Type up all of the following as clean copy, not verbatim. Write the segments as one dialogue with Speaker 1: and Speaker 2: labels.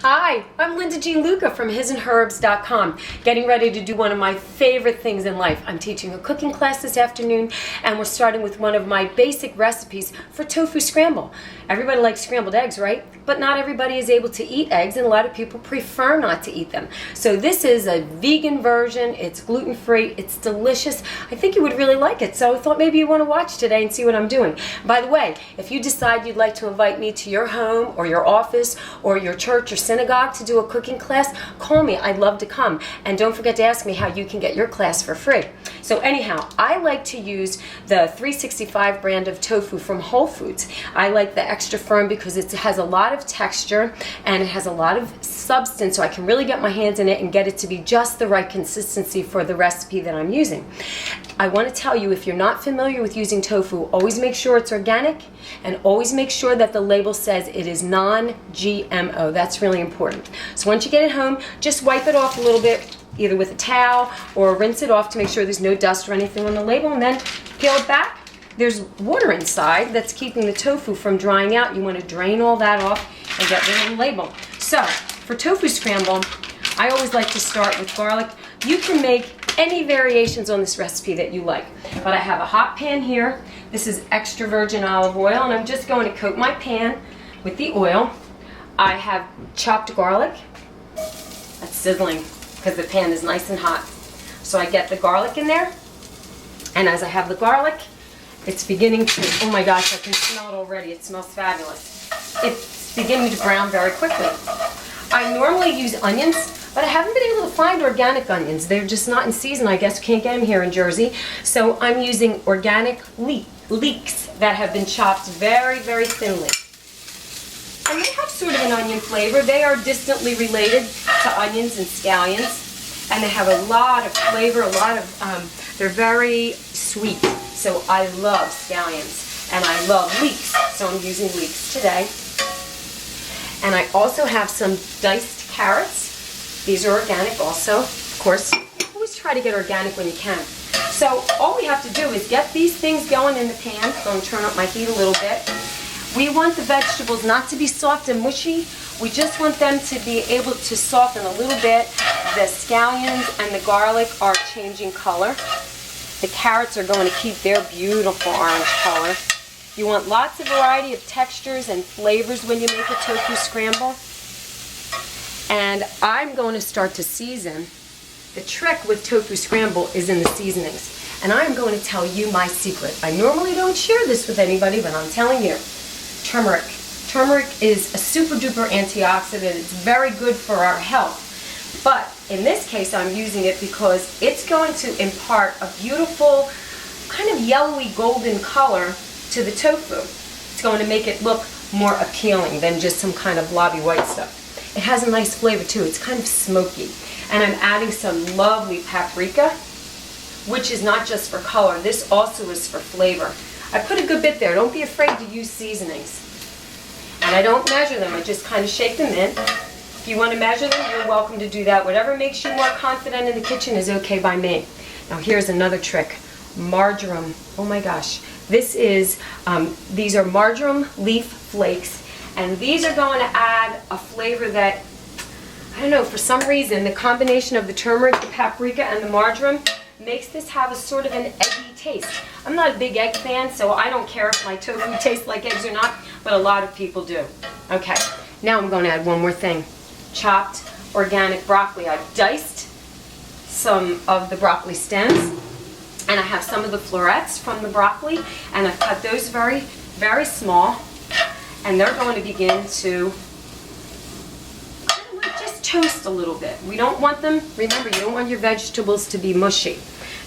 Speaker 1: Hi, I'm Linda Jean Luca from hisandherbs.com, getting ready to do one of my favorite things in life. I'm teaching a cooking class this afternoon, and we're starting with one of my basic recipes for tofu scramble. Everybody likes scrambled eggs, right? But not everybody is able to eat eggs, and a lot of people prefer not to eat them. So this is a vegan version. It's gluten-free. It's delicious. I think you would really like it, so I thought maybe you want to watch today and see what I'm doing. By the way, if you decide you'd like to invite me to your home or your office or your church or synagogue to do a cooking class, call me. I'd love to come. And don't forget to ask me how you can get your class for free. So anyhow, I like to use the 365 brand of tofu from Whole Foods. I like the extra firm because it has a lot of texture and it has a lot of substance, so I can really get my hands in it and get it to be just the right consistency for the recipe that I'm using. I want to tell you, if you're not familiar with using tofu, always make sure it's organic and always make sure that the label says it is non-GMO. That's really important. So once you get it home, just wipe it off a little bit, either with a towel or rinse it off to make sure there's no dust or anything on the label, and then peel it back. There's water inside that's keeping the tofu from drying out. You want to drain all that off and get rid of the label. So for tofu scramble, I always like to start with garlic. You can make any variations on this recipe that you like, but I have a hot pan here. This is extra virgin olive oil, and I'm just going to coat my pan with the oil. I have chopped garlic. That's sizzling because the pan is nice and hot. So I get the garlic in there, and as I have the garlic, it's beginning to, oh my gosh, I can smell it already. It smells fabulous. It's beginning to brown very quickly. I normally use onions, but I haven't been able to find organic onions. They're just not in season. I guess you can't get them here in Jersey. So I'm using organic leeks that have been chopped very, very thinly. And they have sort of an onion flavor. They are distantly related to onions and scallions. And they have a lot of flavor, they're very sweet. So I love scallions. And I love leeks. So I'm using leeks today. And I also have some diced carrots. These are organic also. Of course, always try to get organic when you can. So all we have to do is get these things going in the pan. I'm going to turn up my heat a little bit. We want the vegetables not to be soft and mushy. We just want them to be able to soften a little bit. The scallions and the garlic are changing color. The carrots are going to keep their beautiful orange color. You want lots of variety of textures and flavors when you make a tofu scramble. And I'm going to start to season. The trick with tofu scramble is in the seasonings. And I'm going to tell you my secret. I normally don't share this with anybody, but I'm telling you. Turmeric. Turmeric is a super duper antioxidant. It's very good for our health. But in this case, I'm using it because it's going to impart a beautiful kind of yellowy golden color to the tofu. It's going to make it look more appealing than just some kind of blobby white stuff. It has a nice flavor too. It's kind of smoky. And I'm adding some lovely paprika, which is not just for color. This also is for flavor. I put a good bit there. Don't be afraid to use seasonings. And I don't measure them. I just kind of shake them in. If you want to measure them, you're welcome to do that. Whatever makes you more confident in the kitchen is okay by me. Now here's another trick. Marjoram. Oh my gosh. This is, these are marjoram leaf flakes, and these are going to add a flavor that, I don't know, for some reason, the combination of the turmeric, the paprika, and the marjoram makes this have a sort of an eggy taste. I'm not a big egg fan, so I don't care if my tofu tastes like eggs or not, but a lot of people do. Okay, now I'm going to add one more thing. Chopped organic broccoli. I've diced some of the broccoli stems, and I have some of the florets from the broccoli, and I've cut those very, very small, and they're going to begin to kind of like just toast a little bit. We don't want them, remember, you don't want your vegetables to be mushy.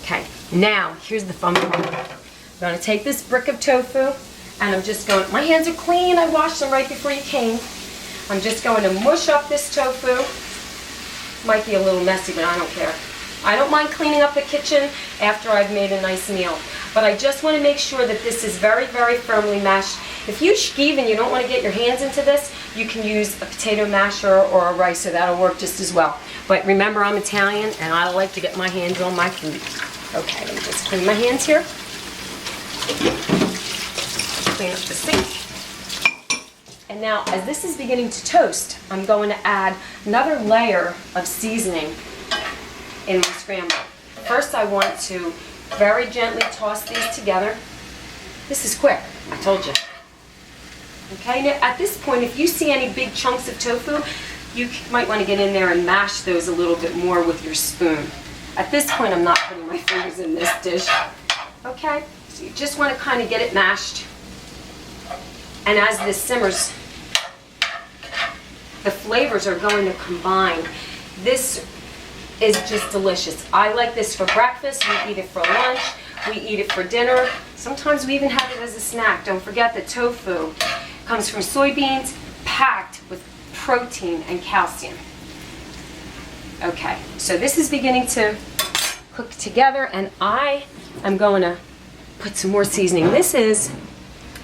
Speaker 1: Okay, now here's the fun part. I'm going to take this brick of tofu, and I'm just going, my hands are clean, I washed them right before you came. I'm just going to mush up this tofu. Might be a little messy, but I don't care. I don't mind cleaning up the kitchen after I've made a nice meal. But I just want to make sure that this is very, very firmly mashed. If you shkiv and you don't want to get your hands into this, you can use a potato masher or a ricer. That'll work just as well. But remember, I'm Italian and I like to get my hands on my food. Okay, let me just clean my hands here. Clean up the sink. And now, as this is beginning to toast, I'm going to add another layer of seasoning in my scramble. First, I want to very gently toss these together. This is quick, I told you. Okay, now at this point, if you see any big chunks of tofu, you might want to get in there and mash those a little bit more with your spoon. At this point, I'm not putting my fingers in this dish. Okay, so you just want to kind of get it mashed. And as this simmers, the flavors are going to combine. This is just delicious. I like this for breakfast. We eat it for lunch. We eat it for dinner. Sometimes we even have it as a snack. Don't forget that tofu comes from soybeans packed with protein and calcium. Okay, so this is beginning to cook together, and I am going to put some more seasoning. This is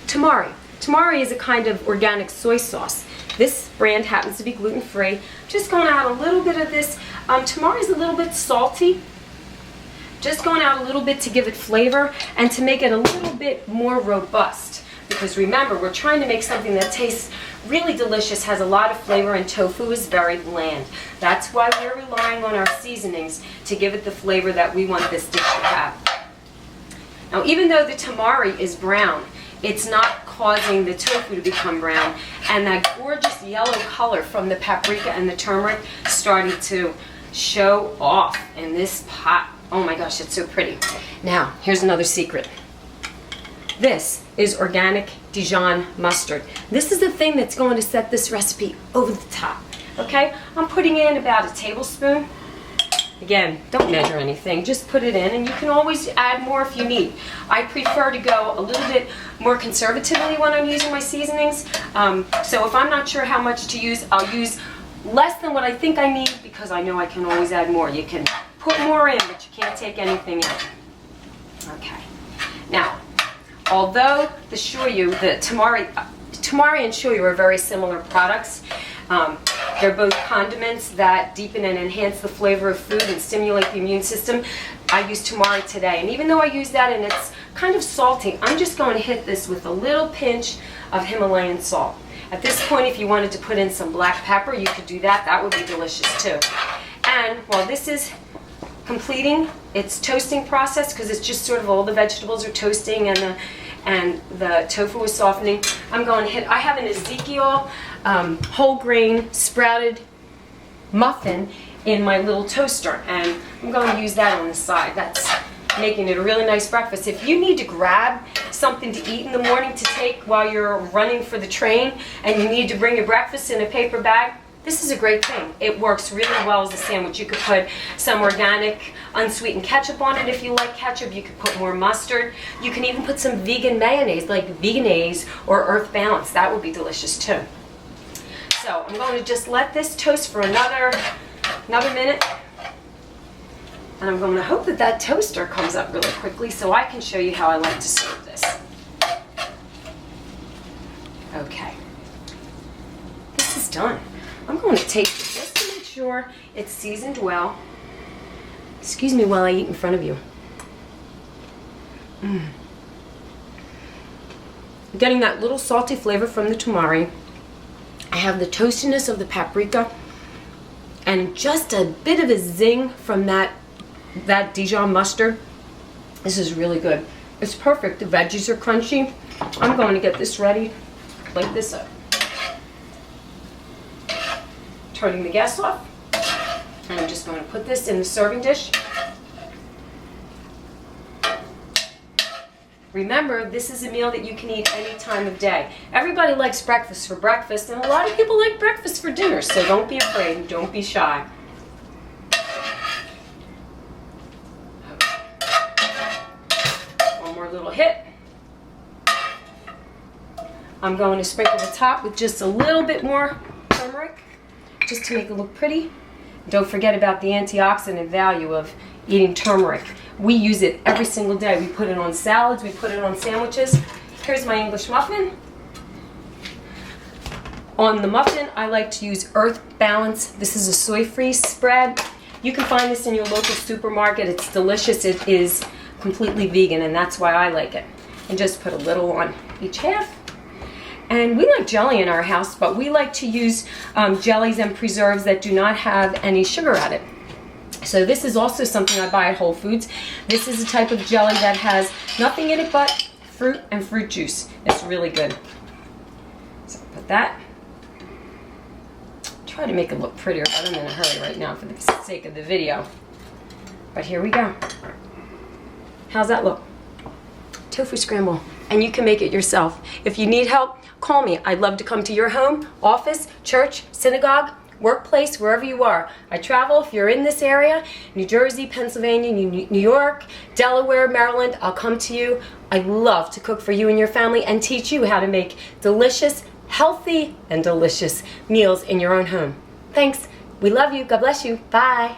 Speaker 1: tamari. Tamari is a kind of organic soy sauce. This brand happens to be gluten-free. Just going to add a little bit of this. Tamari is a little bit salty. Just going out a little bit to give it flavor and to make it a little bit more robust. Because remember, we're trying to make something that tastes really delicious, has a lot of flavor, and tofu is very bland. That's why we're relying on our seasonings to give it the flavor that we want this dish to have. Now, even though the tamari is brown, it's not causing the tofu to become brown, and that gorgeous yellow color from the paprika and the turmeric starting to show off in this pot. Oh my gosh, it's so pretty. Now, here's another secret. This is organic Dijon mustard. This is the thing that's going to set this recipe over the top. Okay, I'm putting in about a tablespoon. Again, don't measure anything, just put it in, and you can always add more if you need. I prefer to go a little bit more conservatively when I'm using my seasonings. So if I'm not sure how much to use, I'll use less than what I think I need, because I know I can always add more. You can put more in, but you can't take anything out. Okay. Now, although the shoyu, the tamari and shoyu are very similar products, they're both condiments that deepen and enhance the flavor of food and stimulate the immune system. I use tamari today, and even though I use that and it's kind of salty, I'm just going to hit this with a little pinch of Himalayan salt. At this point, if you wanted to put in some black pepper, you could do that. That would be delicious too. And while this is completing its toasting process, because it's just sort of all the vegetables are toasting and the tofu is softening, I'm going to hit, I have an Ezekiel whole grain sprouted muffin in my little toaster, and I'm going to use that on the side. That's making it a really nice breakfast. If you need to grab something to eat in the morning to take while you're running for the train, and you need to bring your breakfast in a paper bag, this is a great thing. It works really well as a sandwich. You could put some organic unsweetened ketchup on it if you like ketchup. You could put more mustard. You can even put some vegan mayonnaise, like Vegenaise or Earth Balance. That would be delicious too. So I'm going to just let this toast for another minute. And I'm going to hope that that toaster comes up really quickly so I can show you how I like to serve this. Okay. This is done. I'm going to taste it just to make sure it's seasoned well. Excuse me while I eat in front of you. I'm getting that little salty flavor from the tamari. I have the toastiness of the paprika and just a bit of a zing from that Dijon mustard. This is really good. It's perfect. The veggies are crunchy. I'm going to get this ready. Plate this up. Turning the gas off, and I'm just going to put this in the serving dish. Remember, this is a meal that you can eat any time of day. Everybody likes breakfast for breakfast, and a lot of people like breakfast for dinner, so don't be afraid and don't be shy. One more little hit. I'm going to sprinkle the top with just a little bit more turmeric, just to make it look pretty. Don't forget about the antioxidant value of eating turmeric. We use it every single day. We put it on salads, we put it on sandwiches. Here's my English muffin. On the muffin, I like to use Earth Balance. This is a soy-free spread. You can find this in your local supermarket. It's delicious. It is completely vegan, and that's why I like it. And just put a little on each half. And we like jelly in our house, but we like to use jellies and preserves that do not have any sugar added. So this is also something I buy at Whole Foods. This is a type of jelly that has nothing in it but fruit and fruit juice. It's really good. So put that. Try to make it look prettier, but I'm in a hurry right now for the sake of the video. But here we go. How's that look? Tofu scramble. And you can make it yourself. If you need help, call me. I'd love to come to your home, office, church, synagogue, workplace, wherever you are. I travel. If you're in this area, New Jersey, Pennsylvania, New York, Delaware, Maryland, I'll come to you. I love to cook for you and your family and teach you how to make delicious, healthy, and delicious meals in your own home. Thanks. We love you. God bless you. Bye.